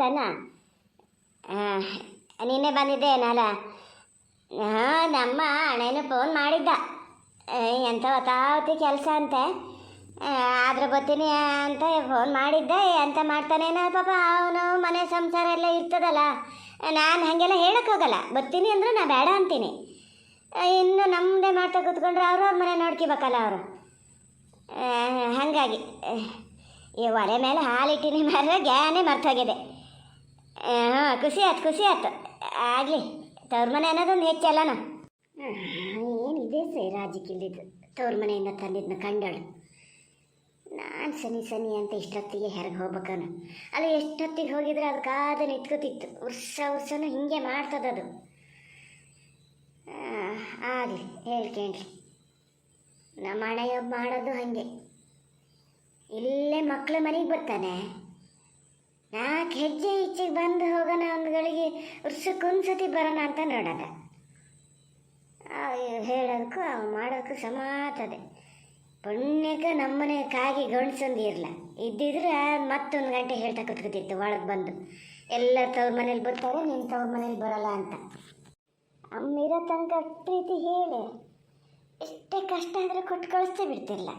ಹೌದಣ್ಣ. ನಿನ್ನೆ ಬಂದಿದ್ದೆ ಏನಲ್ಲ. ನಮ್ಮ ಅಣ್ಣೇನು ಫೋನ್ ಮಾಡಿದ್ದ, ಎಂಥ ಹೊತ್ತಾವತ್ತಿ ಕೆಲಸ ಅಂತೆ, ಆದ್ರೆ ಬರ್ತೀನಿ ಅಂತ ಫೋನ್ ಮಾಡಿದ್ದೆ. ಎಂತ ಮಾಡ್ತಾನೇನೋ ಪಾಪ, ಅವನು ಮನೆ ಸಂಸಾರ ಎಲ್ಲ ಇರ್ತದಲ್ಲ. ನಾನು ಹಾಗೆಲ್ಲ ಹೇಳೋಕ್ಕೋಗಲ್ಲ, ಬರ್ತೀನಿ ಅಂದ್ರೆ ನಾ ಬೇಡ ಅಂತೀನಿ. ಇನ್ನು ನಮ್ಮದೇ ಮಾಡ್ತಾ ಕೂತ್ಕೊಂಡ್ರೆ ಅವ್ರವ್ರ ಮನೆ ನೋಡ್ಕೋಬೇಕಲ್ಲ ಅವರು. ಹಾಗಾಗಿ ಈ ಒಲೆ ಮೇಲೆ ಹಾಲಿಟ್ಟಿನಿ ಮಾರ ಗ್ಯಾನೇ ಮರ್ತೋಗಿದೆ. ಹಾಂ, ಖುಷಿ ಆಯ್ತು ಆಗಲಿ. ತವ್ರ ಮನೆ ಅನ್ನೋದೊಂದು ಹೆಚ್ಚಲ್ಲನ. ಏನಿದೆ ರಾಜಕ್ಕಿಲ್ದಿದ್ದು, ತವ್ರ ಮನೆಯಿಂದ ತಂದಿದ್ದನ್ನ ಕಂಡಳು. ನಾನು ಸನಿ ಅಂತ ಇಷ್ಟೊತ್ತಿಗೆ ಹೆರಗೆ ಹೋಗ್ಬೇಕನು. ಅಲ್ಲಿ ಎಷ್ಟೊತ್ತಿಗೆ ಹೋಗಿದ್ರೆ ಅದು ಕಾದು ನಿಂತ್ಕೋತಿತ್ತು. ವರ್ಷನೂ ಹಿಂಗೆ ಮಾಡ್ತದದು. ಆಗಲಿ, ಹೇಳ್ಕೇಳ್ರಿ. ನಮ್ಮ ಹಣೆಯೊಬ್ಬ ಮಾಡೋದು ಹಾಗೆ. ಇಲ್ಲೇ ಮಕ್ಕಳು ಮನೆಗೆ ಬರ್ತಾನೆ, 4 ಹೆಜ್ಜೆ ಈಚೆಗೆ ಬಂದು ಹೋಗೋಣ, ಒಂದುಗಳಿಗೆ ವರ್ಷಕ್ಕೊಂದ್ಸತಿ ಬರೋಣ ಅಂತ ನೋಡೋದ. ಹೇಳೋದಕ್ಕೂ ಮಾಡೋಕ್ಕೂ ಸಮಾತದೆ. ಪುಣ್ಯಕ್ಕೆ ನಮ್ಮನೆ ಕಾಗಿ ಗಂಡ್ಸೊಂದು ಇರಲ್ಲ, ಇದ್ದಿದ್ರೆ ಮತ್ತೊಂದು ಗಂಟೆ ಹೇಳ್ತಾ ಕೂತ್ಕೊತಿತ್ತು ಒಳಗೆ ಬಂದು. ಎಲ್ಲ ತವ್ರ ಮನೇಲಿ ಬರ್ತಾರೆ, ನಿನ್ನ ತವ್ರ ಮನೇಲಿ ಬರೋಲ್ಲ ಅಂತ. ಅಮ್ಮಿರೋ ತನಕ ಪ್ರೀತಿ ಹೇಳಿ ಎಷ್ಟೇ ಕಷ್ಟ ಆದರೆ ಕೊಟ್ಟು ಕಳಿಸ್ತೇ ಬಿಡ್ತಿರಲ್ಲ.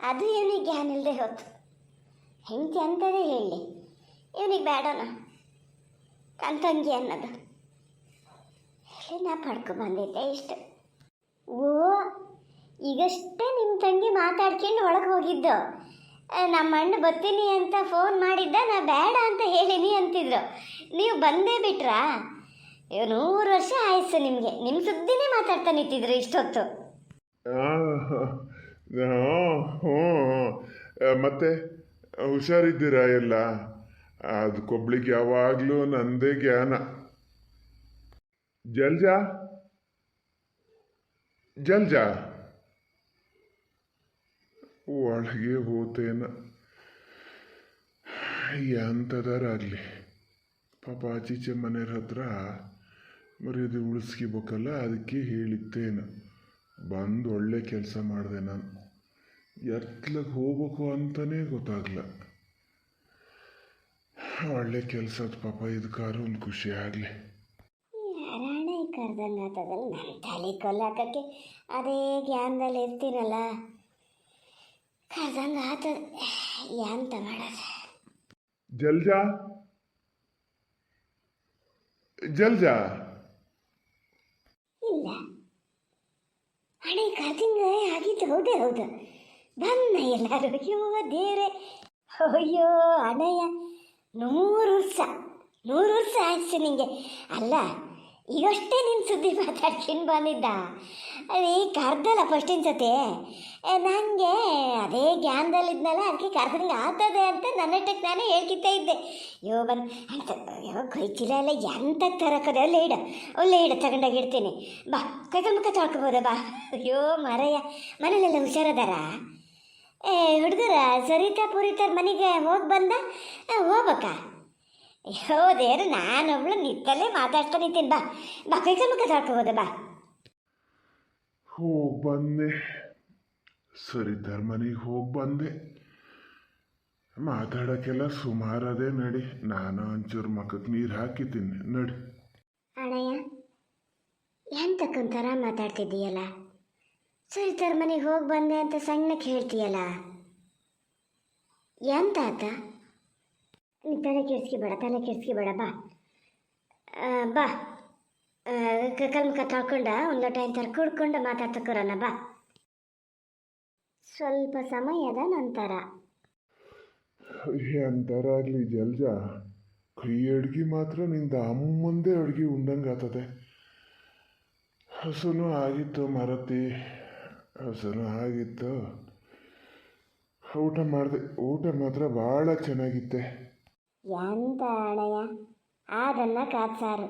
ಅದು ಇವನಿಗೆ ಜ್ಞಾನ ಇಲ್ಲದೆ ಹೊತ್ತು ಹೆಂಡತಿ ಅಂತದೇ ಹೇಳಿ, ಇವನಿಗೆ ಬೇಡನ ತಂಗಿ ಅನ್ನೋದು ಹೇಳಿ ನಾ ಬಂದಿದ್ದೆ ಇಷ್ಟು. ಓ, ಈಗಷ್ಟೇ ನಿಮ್ಮ ತಂಗಿ ಮಾತಾಡ್ಕೊಂಡು ಒಳಗೆ ಹೋಗಿದ್ದು. ನಮ್ಮ ಅಣ್ಣ ಬರ್ತೀನಿ ಅಂತ ಫೋನ್ ಮಾಡಿದ್ದ, ನಾ ಬೇಡ ಅಂತ ಹೇಳಿನಿ ಅಂತಿದ್ರು. ನೀವು ಬಂದೇ ಬಿಟ್ರಾ? 100 ವರ್ಷ ಆಯ್ತು ನಿಮಗೆ, ನಿಮ್ಮ ಸುದ್ದಿನೇ ಮಾತಾಡ್ತಾ ನಿಂತಿದ್ರು ಇಷ್ಟೊತ್ತು. ಮತ್ತೆ ಹುಷಾರಿದ್ದೀರಾ ಎಲ್ಲ? ಅದು ಕೊಬ್ಳಿಗೆ ಯಾವಾಗಲೂ ನಂದೇ ಜ್ಞಾನ. ಜಲ್ಜಾ ಒಳಗೆ ಹೋತೇನ ಎಂಥದಾರಾಗಲಿ ಪಾಪ ಆಚೀಚೆ ಮನೆಯವ್ರ ಹತ್ರ ಮರ್ಯಾದೆ ಉಳಿಸ್ಕೋಬೇಕಲ್ಲ, ಅದಕ್ಕೆ ಹೇಳಿದ್ದೇನು. ಬಂದು ಒಳ್ಳೆ ಕೆಲಸ ಮಾಡಿದೆ. ನಾನು ಎತ್ಲಗೆ ಹೋಗ್ಬೇಕು ಅಂತಲೇ ಗೊತ್ತಾಗಲ್ಲ. ಒಳ್ಳೆ ಕೆಲಸದ ಪಾಪ, ಇದಕ್ಕಾರು ಒಂದು ಖುಷಿ ಆಗಲಿ. ರಾಣೆ ಕರ್ದಂಗೆ ಆತದಲ್ಲ, ನನ್ನ ತಲೆ ಕೊಲ್ಲಾಕಕ್ಕೆ ಅದೇ ಜ್ಞಾನದಲ್ಲಿ ಇರ್ತೀನಲ್ಲ, ಕರ್ದಂಗೆ ಆತದ. ಎಂತ ಮಾಡೋದು? ಜಲ್ಜಾ ಇಲ್ಲ, ಹಣೆ ಕರ್ದಿಂಗ ಆಗಿತ್ತು. ಹೌದು ಬನ್ನ ಎಲ್ಲರೂ. ಅಯ್ಯೋ ದೇವ್ರೆ, ಅಯ್ಯೋ ಅಣ್ಣಯ್ಯ, 100 ವರ್ಷ ಆಯ್ತು ನಿಂಗೆ. ಅಲ್ಲ, ಈಗಷ್ಟೇ ನಿನ್ನ ಸುದ್ದಿ ಮಾತಾಡ್ಕೊಂಡು ಬಂದಿದ್ದ. ಅದೇ ಕರ್ದಲ್ಲ ಫಸ್ಟಿನ ಸತಿ, ನನಗೆ ಅದೇ ಜ್ಞಾನದಲ್ಲಿದ್ನಲ್ಲ, ಅದಕ್ಕೆ ಕರ್ದಂಗೆ ಆಗ್ತದೆ ಅಂತ ನನ್ನಟ್ಟಕ್ಕೆ ನಾನೇ ಹೇಳ್ಕಿತ್ತಾ ಇದ್ದೆ. ಅಂತ ಕೊಯ್ಚಿಲ್ಲ ಎಲ್ಲ ಎಂತ ತರಕದೆ. ಒಳ್ಳೆ ಇಡ ತಗೊಂಡೋಗಿಡ್ತೀನಿ. ಬಾ, ಕೈಕಲ್ ಮುಖ ತೊಳ್ಕೊಬೋದ ಬಾ. ಅಯ್ಯೋ ಮರಯ್ಯ, ಮನೇಲೆಲ್ಲ ಹುಷಾರದಾರ? ಹುಡುಗರ ಸರಿತಾ ಪುರಿತಾರ ಮನೆಗೆ ಹೋಗಿ ಬಂದ? ಹೋಗ್ಬೇಕಾ? ಅಯ್ಯೋ ದೇವ್ರು, ನಾನೊಬ್ಳು ನಿತ್ತಲ್ಲೇ ಮಾತಾಡ್ತಾ ನಿಂತೀನಿ. ಬಾ ಕೈಕಲ್ ಮುಖ ತೊಳ್ಕೊಬೋದ ಬಾ. ಹೋಗಿ ಬಂದೆ, ಸರಿತಾರ ಮನೆಗೆ ಹೋಗಿ ಬಂದೆ. ಮಾತಾಡೋಕ್ಕೆಲ್ಲ ಸುಮಾರದೇ. ನಡಿ, ನಾನು ಒಂಚೂರು ಮಕ್ಕಕ್ಕೆ ನೀರು ಹಾಕಿದ್ದೀನಿ. ನಡಿ. ಅಣ್ಣಯ್ಯ, ಎಂತಕ್ಕೊಂಥರ ಮಾತಾಡ್ತಿದ್ದೀಯಲ್ಲ? ಸರಿತಾರ ಮನೆಗೆ ಹೋಗಿ ಬಂದೆ ಅಂತ ಸಣ್ಣಕ್ಕೆ ಹೇಳ್ತೀಯಲ್ಲ, ಎಂತ ಆತ? ನೀ ತಲೆ ಕೆಡಿಸ್ಕೊಬೇಡ. ಬಾ ಕಲ್ ಮುಖ ತೊಳ್ಕೊಂಡ ಒಂದು ಲೋಟ ಎಂತಾರು ಕುಡ್ಕೊಂಡು ಮಾತಾಡ್ತಕ್ಕರೋಣ. ಬಾ, ಸ್ವಲ್ಪ ಸಮಯದ ನಂತರ. ಎಂಥರ ಆಗಲಿ ಜಲ್ಜಾ, ಕೈ ಅಡ್ಗೆ ಮಾತ್ರ ನಿಂದ ಅಮ್ಮಂದೇ ಅಡ್ಗೆ ಉಂಡಂಗೆ ಆಗ್ತದೆ. ಹಸುನು ಆಗಿತ್ತು ಮರತಿ, ಹಸುನು ಆಗಿತ್ತು. ಊಟ ಮಾಡಿದೆ, ಊಟ ಮಾತ್ರ ಭಾಳ ಚೆನ್ನಾಗಿತ್ತೆ. ಎಂತ ಅಣ್ಣಯ್ಯ, ಅದನ್ನ ಕಾದು ಸಾರು.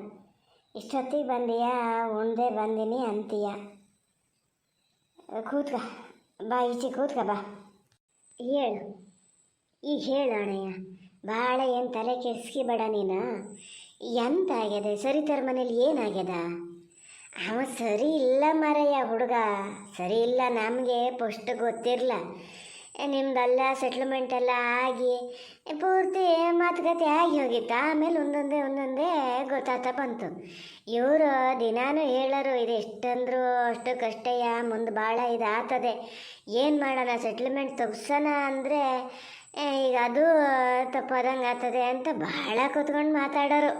ಇಷ್ಟೊತ್ತಿಗೆ ಬಂದೀಯಾ, ಉಣ್ದೆ ಬಂದೀನಿ ಅಂತೀಯ. ಕೂತ್ಕ ಬಾ, ಈಚೆ ಕೂತ್ಕ ಬಾ. ಹೇಳು, ಈಗ ಹೇಳು ಅಣ್ಣಯ್ಯ, ಭಾಳ ಏನು ತಲೆ ಕೆಡಿಸ್ಕೊಬೇಡ ನೀನು. ಎಂತ ಆಗ್ಯದೆ? ಸರಿತಾರ ಮನೇಲಿ ಏನಾಗ್ಯದ? ಅವ ಸರಿ ಇಲ್ಲ ಮರಯ್ಯ, ಹುಡುಗ ಸರಿ ಇಲ್ಲ. ನಮಗೆ ಫಸ್ಟ್ ಗೊತ್ತಿರಲ್ಲ. ನಿಮ್ದೆಲ್ಲ ಸೆಟ್ಲ್ಮೆಂಟ್ ಎಲ್ಲ ಆಗಿ ಪೂರ್ತಿ ಮಾತುಕತೆ ಆಗಿ ಹೋಗಿತ್ತು. ಆಮೇಲೆ ಒಂದೊಂದೇ ಗೊತ್ತಾಗ್ತಾ ಬಂತು. ಇವರು ದಿನಾನು ಹೇಳೋರು ಇದು ಎಷ್ಟಂದ್ರು ಅಷ್ಟು ಕಷ್ಟಯ್ಯ, ಮುಂದೆ ಭಾಳ ಇದು ಆಗ್ತದೆ, ಏನು ಮಾಡೋಣ ಸೆಟ್ಲ್ಮೆಂಟ್ ತಪ್ಸೋಣ ಅಂದರೆ ಈಗ ಅದು ತಪ್ಪಾದಂಗೆ ಆಗ್ತದೆ ಅಂತ ಭಾಳ ಕೂತ್ಕೊಂಡು ಮಾತಾಡೋರು.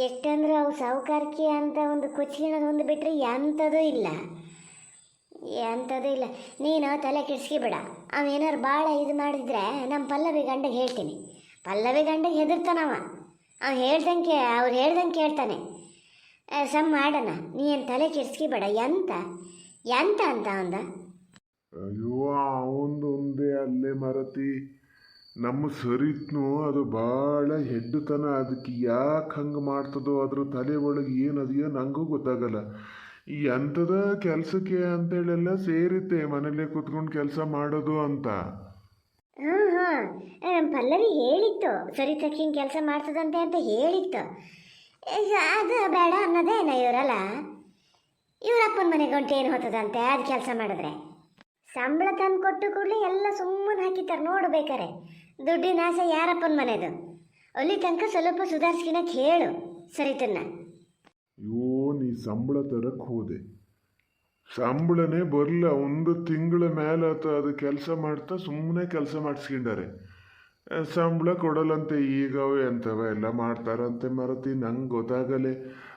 ಎಷ್ಟಂದ್ರೆ ಅವು ಸಾಹುಕಾರಿಕೆ ಅಂತ ಒಂದು ಕೊಚ್ಚಿನದು ಒಂದು ಬಿಟ್ಟರೆ ಎಂಥದೂ ಇಲ್ಲ. ನೀನು ತಲೆ ಕೆಡಿಸ್ಕಿಬೇಡ. ಅವೇನಾರು ಭಾಳ ಇದು ಮಾಡಿದ್ರೆ ನಮ್ಮ ಪಲ್ಲವಿ ಗಂಡಗೆ ಹೇಳ್ತೀನಿ. ಪಲ್ಲವಿ ಗಂಡಗೆ ಹೆದರ್ತಾನವ. ಅವ್ರು ಹೇಳ್ದಂಗೆ ಕೇಳ್ತಾನೆ. ಸಮ್ ಮಾಡೋಣ, ನೀ ಏನು ತಲೆ ಕೆಡಿಸ್ಕಿಬೇಡ. ಎಂತ ಅಂತ ಅಂದ. ಅಯ್ಯೋ ಅವಂದು ಒಂದೇ ಅಲ್ಲೇ ಮರತಿ, ನಮ್ಮ ಸರಿತ್ನು ಅದು ಭಾಳ ಹೆಡ್ಡುತನ. ಅದಕ್ಕೆ ಯಾಕೆ ಹಂಗೆ ಮಾಡ್ತದೋ ಅದ್ರ ತಲೆ ಒಳಗೆ ಏನದೆಯೋ ನನಗೂ ಗೊತ್ತಾಗಲ್ಲ. ಈ ಅಂಥದ ಕೆಲಸಕ್ಕೆ ಅಂತೇಳೆಲ್ಲ ಸೇರುತ್ತೆ ಮನೇಲೆ ಕೂತ್ಕೊಂಡು ಕೆಲಸ ಮಾಡೋದು ಅಂತ. ಹಾಂ ಪಲ್ಲವಿ ಹೇಳಿತ್ತು, ಸರಿತಕ್ಕೆ ಹಿಂಗೆ ಕೆಲಸ ಮಾಡ್ತದಂತೆ ಅಂತ ಹೇಳಿತ್ತು. ಈಗ ಅದು ಬೇಡ ಅನ್ನೋದೇನ ಇವರಲ್ಲ. ಇವರಪ್ಪನ ಮನೆಗೆ ಹೊಂಟು ಏನು ಹೋಗ್ತದಂತೆ ಅದು ಕೆಲಸ ಮಾಡಿದ್ರೆ. ಸಂಬಳ ತಂದು ಕೊಟ್ಟು ಕೂಡಲೇ ಎಲ್ಲ ಸುಮ್ಮನೆ ಹಾಕಿತಾರೆ ನೋಡ್ಬೇಕಾರೆ. ದುಡ್ಡಿನ ಆಸೆ ಯಾರಪ್ಪನ ಮನೆದು? ಅಲ್ಲಿ ತನಕ ಸ್ವಲ್ಪ ಸುಧಾರಿಸ್ಕಿನಕ್ಕೆ ಹೇಳು ಸರಿತನ್ನ. ಅಯ್ಯೋ ನೀ ಸಂಬಳ ತರಕ್ಕೆ ಹೋದೆ, ಸಂಬಳನೇ ಬರಲ್ಲ. ಒಂದು ತಿಂಗಳ ಮೇಲೆ ಅದು ಕೆಲಸ ಮಾಡ್ತಾ ಸುಮ್ಮನೆ ಕೆಲಸ ಮಾಡಿಸ್ಕೊಂಡಾರೆ. ಸಂಬಳ ಕೊಡಲ್ಲಂತೆ. ಈಗವೇ ಎಂಥವ ಎಲ್ಲ ಮಾಡ್ತಾರಂತೆ ಮರತಿ, ನಂಗೆ ಗೊತ್ತಾಗಲೆ.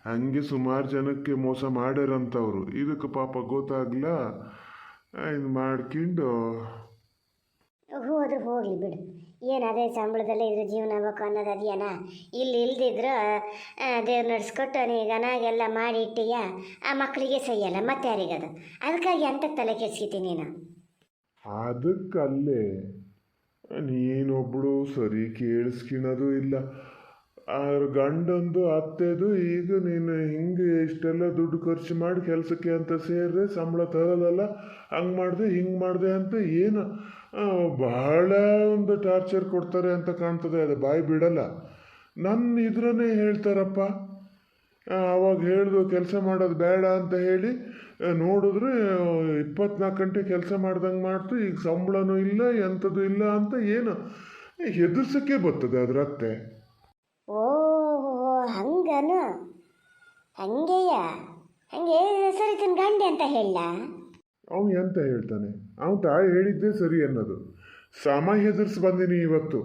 ಹಂಗೆ ಸುಮಾರು ಜನಕ್ಕೆ ಮೋಸ ಮಾಡ್ಯಾರಂಥವ್ರು. ಇದಕ್ಕೆ ಪಾಪ ಗೊತ್ತಾಗ್ಲ ಇದು ಮಾಡ್ಕೊಂಡು ಹೋದ್ರೆ ಹೋಗ್ಲಿ ಬಿಡು. ಏನು ಅದೇ ಸಂಬಳದಲ್ಲೇ ಇದ್ರೆ ಜೀವನ ಆಗ್ಬೇಕು ಅನ್ನೋದು ಅದೇನ? ಇಲ್ದಿದ್ರು ದೇವ್ರು ನಡೆಸ್ಕೊಟ್ಟು ನೀಗನಾಗೆಲ್ಲ ಮಾಡಿ ಇಟ್ಟೀಯ, ಆ ಮಕ್ಕಳಿಗೆ ಸಹಿಯಲ್ಲ ಮತ್ತೆ ಯಾರಿಗದು? ಅದಕ್ಕಾಗಿ ಅಂತ ತಲೆ ಕೆಡ್ಸ್ಕಿತೀನಿ ನೀನು. ಅದಕ್ಕಲ್ಲೇ ನೀನೊಬ್ಳು ಸರಿ ಕೇಳಿಸ್ಕಿಣೋದು ಇಲ್ಲ. ಗಂಡಂದು ಅತ್ತೆದು ಈಗ ನೀನು ಹಿಂಗೆ ಇಷ್ಟೆಲ್ಲ ದುಡ್ಡು ಖರ್ಚು ಮಾಡಿ ಕೆಲಸಕ್ಕೆ ಅಂತ ಸೇರಿದ್ರೆ ಸಂಬಳ ತರೋದಲ್ಲ, ಹಂಗೆ ಮಾಡಿದೆ ಹಿಂಗೆ ಮಾಡಿದೆ ಅಂತ ಏನು ಬಹಳ ಒಂದು ಟಾರ್ಚರ್ ಕೊಡ್ತಾರೆ ಅಂತ ಕಾಣ್ತದೆ. ಅದು ಬಾಯಿ ಬಿಡಲ್ಲ. ನನ್ನ ಇದ್ರನ್ನೇ ಹೇಳ್ತಾರಪ್ಪ. ಅವಾಗ ಹೇಳ್ದು ಕೆಲಸ ಮಾಡೋದು ಬೇಡ ಅಂತ ಹೇಳಿ ನೋಡಿದ್ರೆ 24 ಗಂಟೆ ಕೆಲಸ ಮಾಡ್ದಂಗೆ ಮಾಡ್ತು. ಈಗ ಸಂಬಳನೂ ಇಲ್ಲ ಎಂಥದ್ದು ಇಲ್ಲ ಅಂತ ಏನು ಹೆದರ್ಸಕ್ಕೆ ಬರ್ತದೆ ಅದರತ್ತೆ. ಓಹೋ ಹಂಗನು? ಹಂಗೆ ಸರಿ ತನ್ನ ಗಂಡೆ ಅಂತ ಹೇಳ. ಅವನು ಎಂತ ಹೇಳ್ತಾನೆ? ಅವನು ತಾಯಿ ಹೇಳಿದ್ದೇ ಸರಿ ಅನ್ನೋದು. ಸಮ ಹೆದರ್ಸಿ ಬಂದೀನಿ ಇವತ್ತು.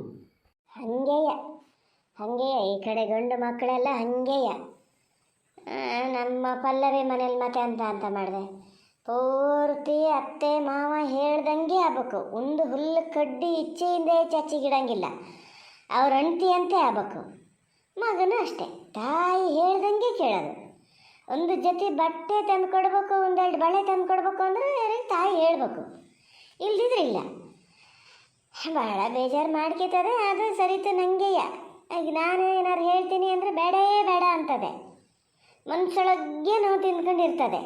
ಹಂಗೆಯ ಈ ಕಡೆ ಗಂಡು ಮಕ್ಕಳೆಲ್ಲ ಹಂಗೆಯ. ನಮ್ಮ ಪಲ್ಲವಿ ಮನೇಲಿ ಮತ್ತೆ ಅಂತ ಮಾಡಿದೆ. ಪೂರ್ತಿ ಅತ್ತೆ ಮಾವ ಹೇಳ್ದಂಗೆ ಆಗ್ಬೇಕು. ಒಂದು ಹುಲ್ಲು ಕಡ್ಡಿ ಇಚ್ಛೆಯಿಂದ ಚಚ್ಚಿಗಿಡಂಗಿಲ್ಲ. ಅವ್ರ ಅಂಟಿ ಅಂತೆ ಆಗ್ಬೇಕು. ಮಗನೂ ಅಷ್ಟೇ, ತಾಯಿ ಹೇಳ್ದಂಗೆ ಕೇಳೋದು. ಒಂದು ಜೊತೆ ಬಟ್ಟೆ ತಂದು ಕೊಡ್ಬೇಕು, ಒಂದೆರಡು ಬಳೆ ತಂದು ಕೊಡ್ಬೇಕು ಅಂದರೆ ತಾಯಿ ಹೇಳ್ಬೇಕು, ಇಲ್ದಿದ್ರೆ ಇಲ್ಲ. ಭಾಳ ಬೇಜಾರು ಮಾಡ್ಕೊತದೆ. ಅದು ಸರಿತು ನಂಗೆಯ. ಈಗ ನಾನು ಏನಾರು ಹೇಳ್ತೀನಿ ಅಂದರೆ ಬೇಡ ಅಂತದೆ. ಮನ್ಸೊಳಗೆ ನೋವು ತಿಂದ್ಕೊಂಡಿರ್ತದೆ.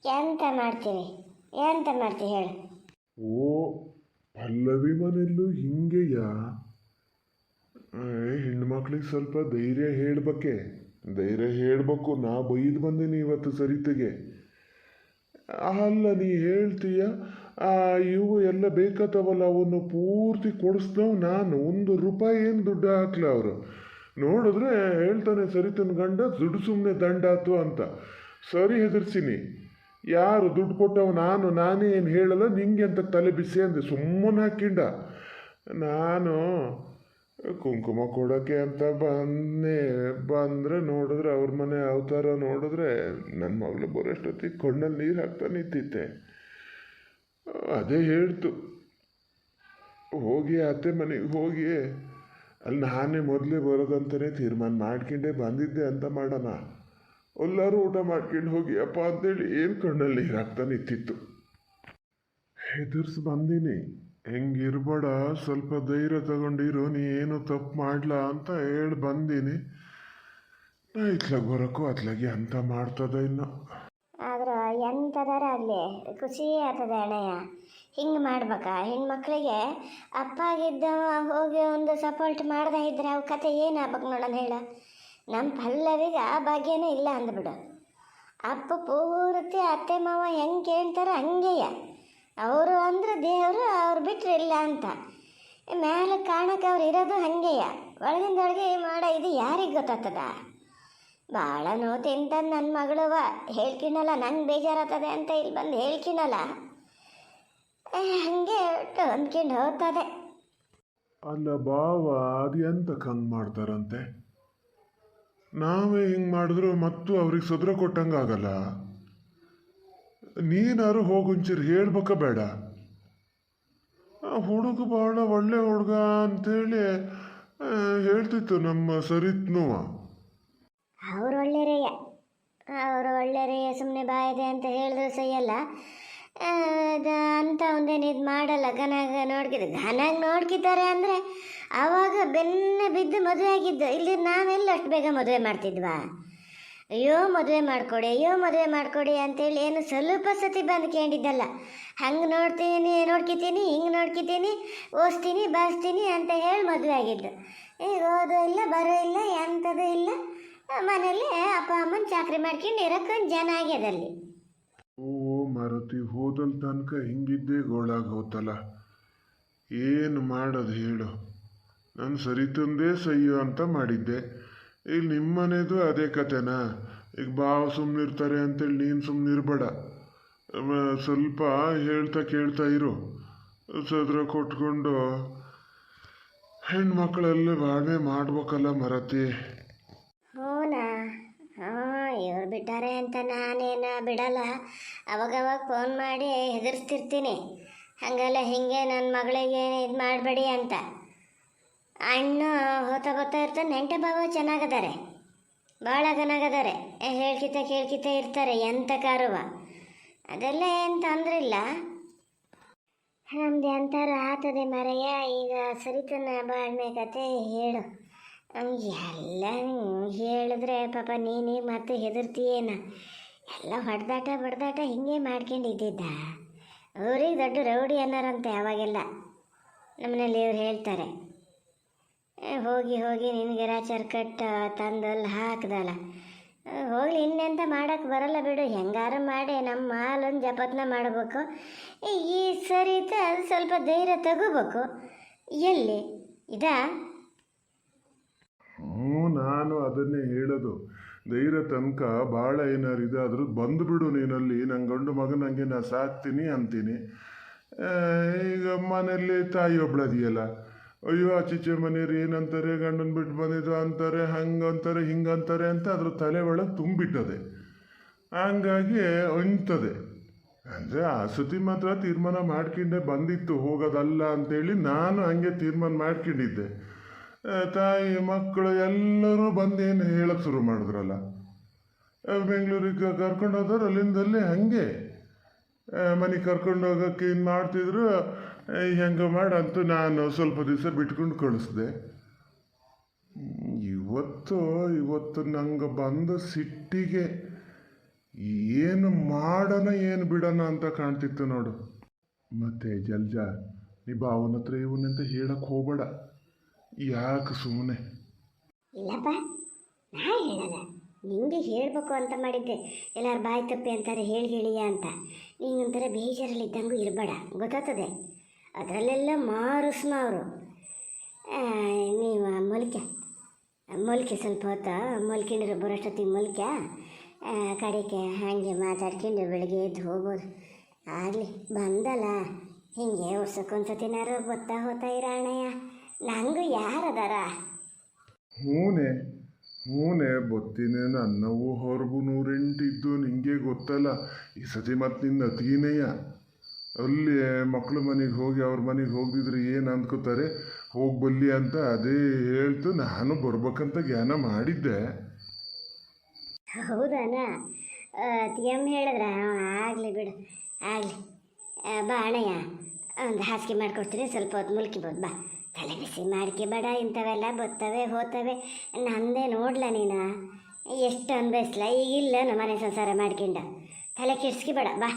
ಎಂತ ಮಾಡ್ತೀವಿ ಹೇಳು? ಓ ಪಲ್ಲವಿ ಮನೆಯಲ್ಲೂ ಹಿಂಗೆಯ? ಹೆಣ್ಮಕ್ಳಿಗೆ ಸ್ವಲ್ಪ ಧೈರ್ಯ ಹೇಳ್ಬೇಕು. ನಾ ಬೈದು ಬಂದೀನಿ ಇವತ್ತು ಸರಿತೆಗೆ. ಅಲ್ಲ ನೀ ಹೇಳ್ತೀಯ ಇವು ಎಲ್ಲ ಬೇಕತ್ತವಲ್ಲ ಅವನ್ನು ಪೂರ್ತಿ ಕೊಡಿಸ್ದವು ನಾನು. 1 ರೂಪಾಯಿ ಏನು ದುಡ್ಡು ಹಾಕ್ಲ ಅವರು. ನೋಡಿದ್ರೆ ಹೇಳ್ತಾನೆ ಸರಿತನ ಗಂಡ ದುಡ್ಡು ಸುಮ್ಮನೆ ದಂಡಾತು ಅಂತ. ಸರಿ ಹೆದರ್ಸಿನಿ. ಯಾರು ದುಡ್ಡು ಕೊಟ್ಟವು? ನಾನೇ ಏನು ಹೇಳಲ್ಲ ನಿಂಗೆ ಅಂತ ತಲೆ ಬಿಸಿ ಅಂದೆ. ಸುಮ್ಮನೆ ಹಾಕಿಂಡ ನಾನು ಕುಂಕುಮ ಕೊಡೋಕ್ಕೆ ಅಂತ ಬಂದರೆ ನೋಡಿದ್ರೆ ಅವ್ರ ಮನೆ ಅವತಾರ ನೋಡಿದ್ರೆ ನನ್ನ ಮಗಳು ಬರೋಷ್ಟೊತ್ತಿಗೆ ಕಣ್ಣಲ್ಲಿ ನೀರು ಹಾಕ್ತಾ ನಿಂತಿತ್ತೆ. ಅದೇ ಹೇಳ್ತು, ಹೋಗಿ ಅತ್ತೆ ಮನೆಗೆ ಹೋಗಿ ಅಲ್ಲಿ ನಾನೇ ಮೊದಲೇ ಬರೋದಂತಲೇ ತೀರ್ಮಾನ ಮಾಡ್ಕೊಂಡೇ ಬಂದಿದ್ದೆ ಅಂತ ಮಾಡೋಣ. ಎಲ್ಲರೂ ಊಟ ಮಾಡ್ಕೊಂಡು ಹೋಗಿ ಅಪ್ಪ ಅಂತೇಳಿ ಏನು ಕಣ್ಣಲ್ಲಿ ನೀರು ಹಾಕ್ತಾ ನಿಂತಿತ್ತು. ಹೆದರ್ಸಿ ಬಂದೀನಿ. ಹೆಂಗಿರ್ಬೇಡ, ಸ್ವಲ್ಪ ಧೈರ್ಯ ತಗೊಂಡಿರು, ನೀ ಏನು ತಪ್ಪು ಮಾಡ್ಲಾ ಅಂತ ಹೇಳಿ ಬಂದೀನಿ. ಇತ್ಲಾಗ ಬರೋಕ್ಕೂ ಅತ್ಲಾಗಿ ಅಂತ ಮಾಡ್ತದ ಇನ್ನು. ಆದ್ರೆ ಎಂಥದಾರ ಆಗಲಿ ಖುಷಿ ಆಗ್ತದೆ ಅಣ್ಣಯ್ಯ. ಹಿಂಗೆ ಮಾಡ್ಬೇಕಾ? ಹೆಣ್ಮಕ್ಳಿಗೆ ಅಪ್ಪಾಗಿದ್ದ ಹೋಗಿ ಒಂದು ಸಪೋರ್ಟ್ ಮಾಡ್ದೆ ಇದ್ರೆ ಅವು ಕತೆ ಏನಾಗ್ಬೇಕು ನೋಡೋಣ ಹೇಳ. ನಮ್ಮ ಪಲ್ಲವಿಗೆ ಆ ಭಾಗ್ಯನೇ ಇಲ್ಲ ಅಂದ್ಬಿಡು. ಅಪ್ಪ ಪೂರ್ತಿ ಅತ್ತೆ ಮಾವ ಹೆಂಗೆ ಕೇಳ್ತಾರೆ ಹಂಗೆಯ. ಅವರು ಅಂದ್ರೆ ದೇವರು, ಅವ್ರು ಬಿಟ್ಟರೆ ಇಲ್ಲ ಅಂತ. ಮೇಲೆ ಕಾಣಕ್ಕೆ ಅವ್ರು ಇರೋದು ಹಂಗೆಯ. ಒಳಗಿಂದೊಳಗೆ ಮಾಡ ಇದು ಯಾರಿಗೆ ಗೊತ್ತಾಗ್ತದ? ಭಾಳ ನೋವು ತಿಂತಂದು ನನ್ನ ಮಗಳವ ಹೇಳ್ಕಿನಲ್ಲ, ನಂಗೆ ಬೇಜಾರಾಗ್ತದೆ ಅಂತ ಇಲ್ಲಿ ಬಂದು ಹೇಳ್ಕಿನಲ್ಲ, ಹಾಗೆ ಹೊಂದ್ಕೊಂಡು ಹೋಗ್ತದೆ. ಅಲ್ಲ ಬಾವ, ಅದು ಎಂತಕ್ಕೆ ಹಂಗೆ ಮಾಡ್ತಾರಂತೆ? ನಾವೇ ಹಿಂಗೆ ಮಾಡಿದ್ರು ಮತ್ತು ಅವ್ರಿಗೆ ಸದ್ರ ಕೊಟ್ಟಂಗಾಗಲ್ಲ. ನೀನಾರು ಹೋಗುಂಚಿರು ಹೇಳ್ಬೇಕ ಬೇಡ? ಹುಡುಗ ಭಾಳ ಒಳ್ಳೆ ಹುಡುಗ ಅಂತೇಳಿ ಹೇಳ್ತಿತ್ತು ನಮ್ಮ ಸರಿತ್ನೂ. ಅವ್ರು ಒಳ್ಳೆರೆಯ, ಅವರು ಒಳ್ಳೆರೆಯ, ಸುಮ್ಮನೆ ಬಾಯಿದೆ ಅಂತ ಹೇಳಿದ್ರು ಸಹಿಯಲ್ಲ ಅಂತ ಒಂದೇನು ಇದು ಮಾಡಲ್ಲ. ಘನಾಗ ನೋಡ್ಕಿದ್ದಾರೆ ಅಂದರೆ ಆವಾಗ ಬೆನ್ನ ಬಿದ್ದು ಮದುವೆ ಆಗಿದ್ದು. ಇಲ್ಲಿ ನಾವೆಲ್ಲ ಅಷ್ಟು ಬೇಗ ಮದುವೆ ಮಾಡ್ತಿದ್ವಾ? ಅಯ್ಯೋ ಮದುವೆ ಮಾಡಿಕೊಡಿ ಅಂತೇಳಿ ಏನು ಸ್ವಲ್ಪ ಸತಿ ಬಂದು ಕೇಳಿದ್ದಲ್ಲ. ಹಂಗೆ ನೋಡ್ಕಿತೀನಿ, ಹಿಂಗೆ ನೋಡ್ಕಿತೀನಿ, ಓದಿಸ್ತೀನಿ, ಬಾರಿಸ್ತೀನಿ ಅಂತ ಹೇಳಿ ಮದುವೆ ಆಗಿದ್ದು. ಈಗ ಓದೋ ಇಲ್ಲ, ಬರೋ ಇಲ್ಲ, ಎಂಥದ್ದು ಇಲ್ಲ, ಮನೇಲಿ ಅಪ್ಪ ಅಮ್ಮನ ಚಾಕ್ರಿ ಮಾಡ್ಕೊಂಡು ಇರೋಕ್ಕೊಂದು ಜನ ಆಗ್ಯದಲ್ಲಿ. ಓ ಮಾರುತಿ, ಹೋದಲ್ ತನಕ ಹಿಂಗಿದ್ದೇ ಗೋಳಾಗಿ ಹೋತಲ್ಲ. ಏನು ಮಾಡೋದು ಹೇಳು? ನಾನು ಸರಿತಂದೇ ಸಯ್ಯೋ ಅಂತ ಮಾಡಿದ್ದೆ. ಈಗ ನಿಮ್ಮನೇದು ಅದೇ ಕತೆನಾ? ಈಗ ಬಾವು ಸುಮ್ಮನಿರ್ತಾರೆ ಅಂತೇಳಿ ನೀನು ಸುಮ್ಮನಿರ್ಬೇಡ. ಸ್ವಲ್ಪ ಹೇಳ್ತಾ ಕೇಳ್ತಾ ಇರು. ಸದ್ರ ಕೊಟ್ಕೊಂಡು ಹೆಣ್ಮಕ್ಳೆಲ್ಲ ಬಾಳ್ವೆ ಮಾಡ್ಬೇಕಲ್ಲ ಮಾರುತಿ. ಹೂನಾ? ಹಾಂ, ಇವ್ರು ಬಿಟ್ಟಾರೆ ಅಂತ ನಾನೇನು ಬಿಡಲ್ಲ. ಅವಾಗವಾಗ ಫೋನ್ ಮಾಡಿ ಹೆದರ್ಸ್ತಿರ್ತೀನಿ, ಹಾಗಲ್ಲ ಹಿಂಗೆ ನನ್ನ ಮಗಳಿಗೆ ಇದು ಮಾಡಬೇಡಿ ಅಂತ. ಅಣ್ಣ ಹೋಗ್ತಾ ಇರ್ತಾನೆ. ನೆಂಟ ಭಾವ ಚೆನ್ನಾಗದಾರೆ, ಭಾಳ ಚೆನ್ನಾಗದಾರೆ. ಕೇಳ್ಕಿತ ಇರ್ತಾರೆ ಎಂಥ ಕಾರುವ. ಅದೆಲ್ಲ ಏನು ತೊಂದರೆ ಇಲ್ಲ. ನಮ್ದು ಎಂಥಾರು ಆಗ್ತದೆ ಮರೆಯ. ಈಗ ಸರಿತನ ಬಾಳ್ಮೆ ಕತೆ ಹೇಳು. ಎಲ್ಲ ಹೇಳಿದ್ರೆ ಪಾಪ ನೀನೀಗ ಮತ್ತೆ ಹೆದರ್ತೀಯೇನ? ಎಲ್ಲ ಹೊಡೆದಾಟ ಹಿಂಗೆ ಮಾಡ್ಕೊಂಡಿದ್ದಿದ್ದ. ಅವ್ರಿಗೆ ದೊಡ್ಡ ರೌಡಿ ಅನ್ನೋರಂತೆ ಅವಾಗೆಲ್ಲ ನಮ್ಮನೇಲಿ ಇವ್ರು ಹೇಳ್ತಾರೆ. ಹೋಗಿ ನಿನಗೆ ರಾಚರ್ ಕಟ್ಟ ತಂದಲ್ಲಿ ಹಾಕ್ದಲ್ಲ, ಹೋಗ್ಲಿ ಇನ್ನೆಂತ ಮಾಡೋಕ್ಕೆ ಬರಲ್ಲ ಬಿಡು. ಹೆಂಗಾರು ಮಾಡಿ ನಮ್ಮ ಹಾಲೊಂದು ಜಪತ್ನ ಮಾಡಬೇಕು. ಈ ಸರಿತ ಅದು ಸ್ವಲ್ಪ ಧೈರ್ಯ ತಗೋಬೇಕು. ಎಲ್ಲಿ ಇದಾ? ನಾನು ಅದನ್ನೇ ಹೇಳೋದು. ಧೈರ್ಯ ತನಕ ಭಾಳ ಏನಾರು ಇದೆ ಅದ್ರದ್ದು ಬಂದುಬಿಡು ನೀನಲ್ಲಿ. ನನ್ನ ಗಂಡು ಮಗನಂಗೆ ನಾ ಸಾಕ್ತೀನಿ ಅಂತೀನಿ. ಈಗ ಮನೆಯಲ್ಲಿ ತಾಯಿ ಒಬ್ಳದಿಯಲ್ಲ, ಅಯ್ಯೋ ಆಚೀಚೆ ಮನೆಯವ್ರು ಏನಂತಾರೆ, ಗಂಡನ ಬಿಟ್ಟು ಬಂದಿದ್ದು ಅಂತಾರೆ, ಹಂಗಂತಾರೆ ಹಿಂಗಂತಾರೆ ಅಂತ ಅದ್ರ ತಲೆ ಒಳಗೆ ತುಂಬಿಟ್ಟದೆ. ಹಂಗಾಗಿ ಅಂಥದೆ ಅಂದರೆ ಆ ಸತಿ ಮಾತ್ರ ತೀರ್ಮಾನ ಮಾಡ್ಕೊಂಡೆ ಬಂದಿತ್ತು ಹೋಗೋದಲ್ಲ ಅಂತೇಳಿ. ನಾನು ಹಂಗೆ ತೀರ್ಮಾನ ಮಾಡ್ಕೊಂಡಿದ್ದೆ. ತಾಯಿ ಮಕ್ಕಳು ಎಲ್ಲರೂ ಬಂದೇನು ಹೇಳಕ್ಕೆ ಶುರು ಮಾಡಿದ್ರಲ್ಲ. ಬೆಂಗಳೂರಿಗೆ ಕರ್ಕೊಂಡು ಹೋದವ್ರು ಅಲ್ಲಿಂದಲ್ಲೇ ಹಾಗೆ ಮನೆಗೆ ಕರ್ಕೊಂಡು ಹೋಗೋಕ್ಕೆ ಏನು ಮಾಡ್ತಿದ್ರು. ಹೆಂಗೆ ಮಾಡಂತೂ ನಾನು ಸ್ವಲ್ಪ ದಿವಸ ಬಿಟ್ಕೊಂಡು ಕಳಿಸ್ದೆ. ಇವತ್ತು ನಂಗೆ ಬಂದ ಸಿಟ್ಟಿಗೆ ಏನು ಮಾಡೋಣ ಏನು ಬಿಡೋಣ ಅಂತ ಕಾಣ್ತಿತ್ತು ನೋಡು. ಮತ್ತೆ ಜಲ್ಜಾ, ನೀ ಭಾವನ ಹತ್ರ ಇವನಂತ ಹೇಳಕ್ಕೆ ಹೋಗಬೇಡ. ಯಾಕೆ ಸುಮ್ಮನೆ? ಇಲ್ಲಪ್ಪ, ನಾ ಹೇಳಲ್ಲ. ನಿಂಗೆ ಹೇಳಬೇಕು ಅಂತ ಮಾಡಿದ್ದೆ. ಎಲ್ಲರೂ ಬಾಯಿ ತಪ್ಪಿ ಅಂತಾರೆ ಹೇಳಿಯ ಅಂತ. ನೀನೊಂಥರ ಬೇಜಾರಲ್ಲಿದ್ದಂಗೂ ಇರಬೇಡ, ಗೊತ್ತಾಗ್ತದೆ. ಅದರಲ್ಲೆಲ್ಲ ಮಾರುಸ್ಮ ಅವರು. ನೀವು ಮೊಲ್ಕೆ ಸ್ವಲ್ಪ ಹೊತ್ತು ಮೊಲ್ಕಿಂಡ್ರೆ ಬರೋಷ್ಟೊತ್ತಿಗೆ ಕಡೆಗೆ ಹಾಗೆ ಮಾತಾಡ್ಕೊಂಡು ಬೆಳಗ್ಗೆ ಎದ್ದು ಹೋಗ್ಬೋದು. ಆಗಲಿ ಬಂದಲ್ಲ, ಹಿಂಗೆ ವರ್ಷಕ್ಕೊಂದ್ಸತಿನಾರು ಹೋಗ್ತಾ ಇರೋಣಯ್ಯ. ನಂಗೂ ಯಾರದಾರ? ಹೂನೆ ಬೊತ್ತೀನಿ. ನನ್ನವು ಹೊರಗು 108 ಇದ್ದು ನಿಂಗೆ ಗೊತ್ತಲ್ಲ. ಈ ಸತಿ ಮತ್ತು ನಿನ್ನ ಅತಿನೇಯ ಅಲ್ಲಿ ಮಕ್ಳು ಮನೆಗೆ ಹೋಗಿ ಅವ್ರ ಮನೆಗೆ ಹೋಗಿದ್ರೆ ಏನು ಅಂದ್ಕೋತಾರೆ, ಹೋಗ್ಬಲ್ಲಿ ಅಂತ ಅದೇ ಹೇಳ್ತು. ನಾನು ಬರ್ಬೇಕಂತ ಜ್ಞಾನ ಮಾಡಿದ್ದೆ. ಹೌದಾನ? ತಿಯಮ್ಮ ಹೇಳಿದ್ರ? ಆಗಲಿ ಬಿಡು, ಆಗಲಿ. ಬಾ ಅಣ್ಣಯ್ಯ, ಒಂದು ಹಾಸಿಗೆ ಮಾಡಿಕೊಡ್ತೀನಿ, ಸ್ವಲ್ಪ ಹೊತ್ತು ಮುಲ್ಕಿಬೋದು. ಬಾ, ತಲೆ ಬಿಸಿ ಮಾಡ್ಕೋಬೇಡ. ಇಂಥವೆಲ್ಲ ಬರ್ತವೆ ಹೋಗ್ತವೆ. ನಂದೇ ನೋಡ್ಲ ನೀನು ಎಷ್ಟು ಅನ್ಭವಿಸ್ಲ. ಈಗಿಲ್ಲ ನಮ್ಮ ಮನೆ ಸಂಸಾರ ಮಾಡ್ಕೊಂಡ. ತಲೆ ಕೆಡ್ಸ್ಕೊಬೇಡ. ಬಾ.